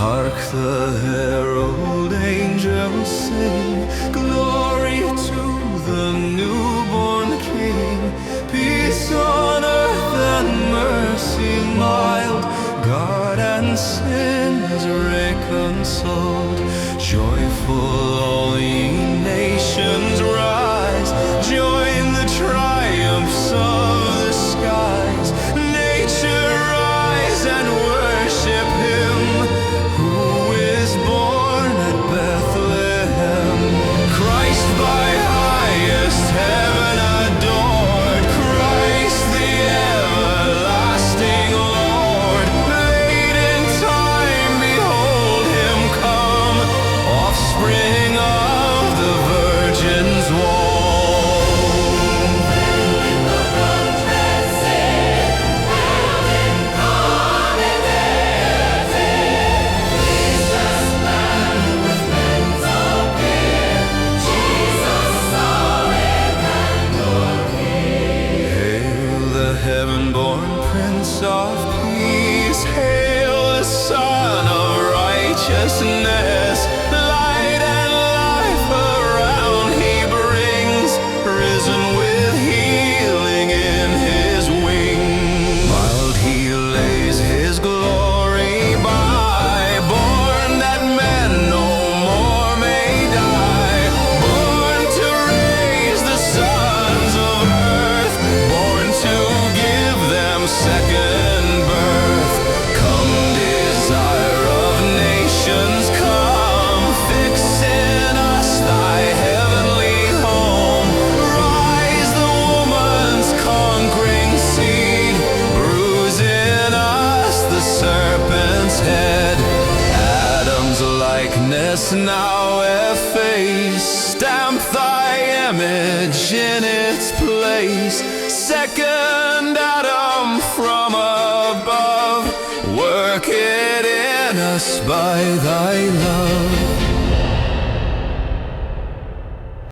Hark, the herald angels sing, glory to the newborn King. Peace on earth and mercy mild, God and sinners reconciled. Joyful all ye nations rise, join the triumphs of the skies. Nature rise and worship Him who is born at Bethlehem. Christ by highest heaven adored, Christ the everlasting Lord. Late in time behold Him come, offspring of the Virgin's womb. Heaven-born Prince of Peace, hail the Son of Righteousness. Light and life around He brings, risen with healing in His wings. Mild He lays His glory by, born that men no more may die, born to raise the sons of earth, born to second birth. Come, desire of nations, come, fix in us thy heavenly home. Rise the woman's conquering seed, bruise in us the serpent's head. Adam's likeness now efface, stamp thy image in its place. Second Adam from above, work it in us by thy love.